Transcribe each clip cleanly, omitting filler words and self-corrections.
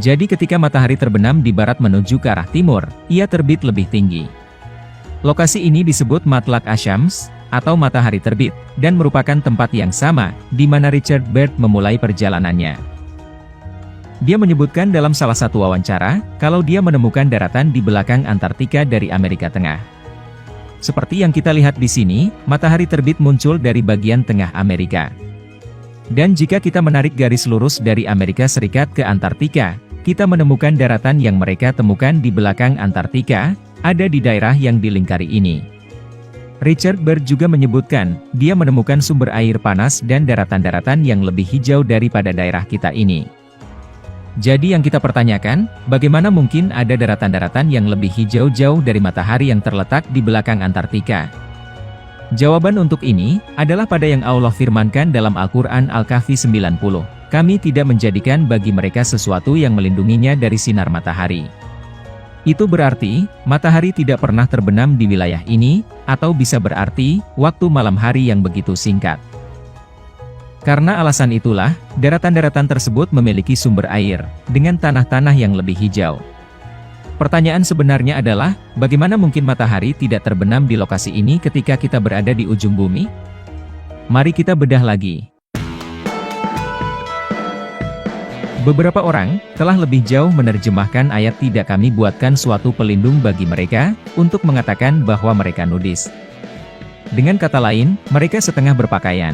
Jadi ketika matahari terbenam di barat menuju ke arah timur, ia terbit lebih tinggi. Lokasi ini disebut Matlaq Asyams, atau matahari terbit, dan merupakan tempat yang sama, di mana Richard Byrd memulai perjalanannya. Dia menyebutkan dalam salah satu wawancara, kalau dia menemukan daratan di belakang Antartika dari Amerika Tengah. Seperti yang kita lihat di sini, matahari terbit muncul dari bagian tengah Amerika. Dan jika kita menarik garis lurus dari Amerika Serikat ke Antartika, kita menemukan daratan yang mereka temukan di belakang Antartika, ada di daerah yang dilingkari ini. Richard Byrd juga menyebutkan, dia menemukan sumber air panas dan daratan-daratan yang lebih hijau daripada daerah kita ini. Jadi yang kita pertanyakan, bagaimana mungkin ada daratan-daratan yang lebih hijau jauh dari matahari yang terletak di belakang Antartika? Jawaban untuk ini, adalah pada yang Allah firmankan dalam Al-Quran Al-Kahfi 90. Kami tidak menjadikan bagi mereka sesuatu yang melindunginya dari sinar matahari. Itu berarti, matahari tidak pernah terbenam di wilayah ini, atau bisa berarti, waktu malam hari yang begitu singkat. Karena alasan itulah, daratan-daratan tersebut memiliki sumber air, dengan tanah-tanah yang lebih hijau. Pertanyaan sebenarnya adalah, bagaimana mungkin matahari tidak terbenam di lokasi ini ketika kita berada di ujung bumi? Mari kita bedah lagi. Beberapa orang telah lebih jauh menerjemahkan ayat tidak kami buatkan suatu pelindung bagi mereka, untuk mengatakan bahwa mereka nudis. Dengan kata lain, mereka setengah berpakaian.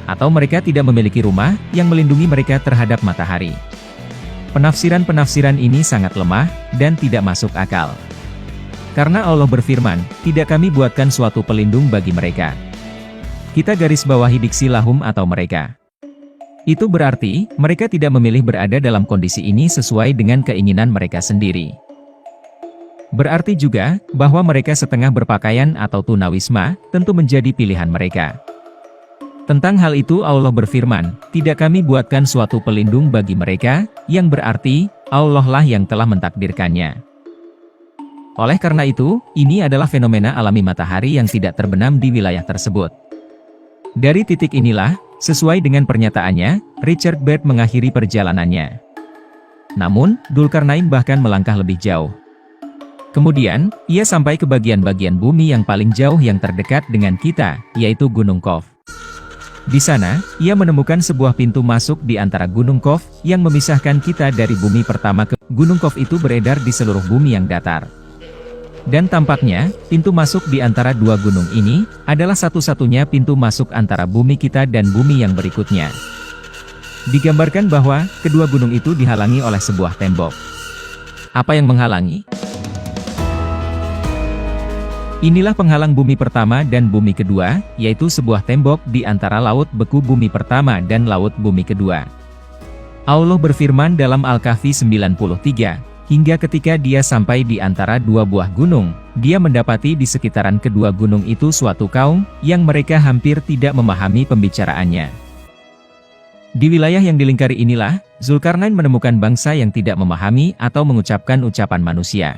Atau mereka tidak memiliki rumah, yang melindungi mereka terhadap matahari. Penafsiran-penafsiran ini sangat lemah, dan tidak masuk akal. Karena Allah berfirman, tidak kami buatkan suatu pelindung bagi mereka. Kita garis bawahi diksi lahum atau mereka. Itu berarti, mereka tidak memilih berada dalam kondisi ini sesuai dengan keinginan mereka sendiri. Berarti juga, bahwa mereka setengah berpakaian atau tunawisma, tentu menjadi pilihan mereka. Tentang hal itu Allah berfirman, tidak kami buatkan suatu pelindung bagi mereka, yang berarti, Allah lah yang telah mentakdirkannya. Oleh karena itu, ini adalah fenomena alami matahari yang tidak terbenam di wilayah tersebut. Dari titik inilah, sesuai dengan pernyataannya, Richard Byrd mengakhiri perjalanannya. Namun, Dzulkarnain bahkan melangkah lebih jauh. Kemudian, ia sampai ke bagian-bagian bumi yang paling jauh yang terdekat dengan kita, yaitu Gunung Qaf. Di sana, ia menemukan sebuah pintu masuk di antara Gunung Qaf, yang memisahkan kita dari bumi pertama ke Gunung Qaf itu beredar di seluruh bumi yang datar. Dan tampaknya, pintu masuk di antara dua gunung ini, adalah satu-satunya pintu masuk antara bumi kita dan bumi yang berikutnya. Digambarkan bahwa, kedua gunung itu dihalangi oleh sebuah tembok. Apa yang menghalangi? Inilah penghalang bumi pertama dan bumi kedua, yaitu sebuah tembok di antara laut beku bumi pertama dan laut bumi kedua. Allah berfirman dalam Al-Kahfi 93, hingga ketika dia sampai di antara dua buah gunung, dia mendapati di sekitaran kedua gunung itu suatu kaum, yang mereka hampir tidak memahami pembicaraannya. Di wilayah yang dilingkari inilah, Dzulkarnain menemukan bangsa yang tidak memahami atau mengucapkan ucapan manusia.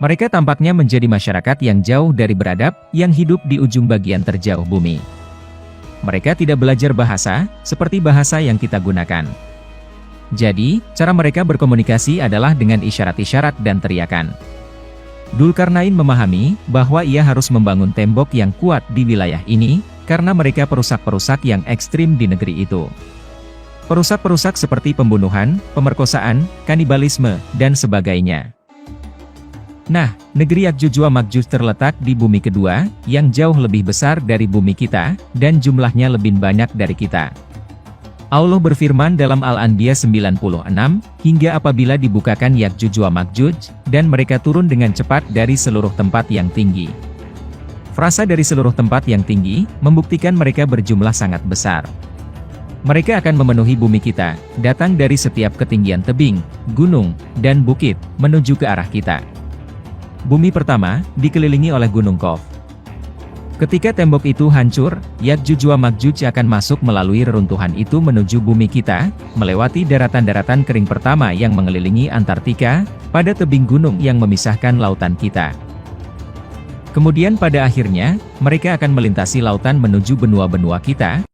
Mereka tampaknya menjadi masyarakat yang jauh dari beradab, yang hidup di ujung bagian terjauh bumi. Mereka tidak belajar bahasa, seperti bahasa yang kita gunakan. Jadi, cara mereka berkomunikasi adalah dengan isyarat-isyarat dan teriakan. Dzulkarnain memahami bahwa ia harus membangun tembok yang kuat di wilayah ini, karena mereka perusak-perusak yang ekstrim di negeri itu. Perusak-perusak seperti pembunuhan, pemerkosaan, kanibalisme, dan sebagainya. Nah, negeri Ya'juj wa Ma'juj terletak di bumi kedua, yang jauh lebih besar dari bumi kita, dan jumlahnya lebih banyak dari kita. Allah berfirman dalam Al-Anbiya 96, hingga apabila dibukakan Ya'juj wa Ma'juj, dan mereka turun dengan cepat dari seluruh tempat yang tinggi. Frasa dari seluruh tempat yang tinggi, membuktikan mereka berjumlah sangat besar. Mereka akan memenuhi bumi kita, datang dari setiap ketinggian tebing, gunung, dan bukit, menuju ke arah kita. Bumi pertama, dikelilingi oleh Gunung Qaf. Ketika tembok itu hancur, Ya'juj wa Ma'juj akan masuk melalui reruntuhan itu menuju bumi kita, melewati daratan-daratan kering pertama yang mengelilingi Antartika, pada tebing gunung yang memisahkan lautan kita. Kemudian pada akhirnya, mereka akan melintasi lautan menuju benua-benua kita,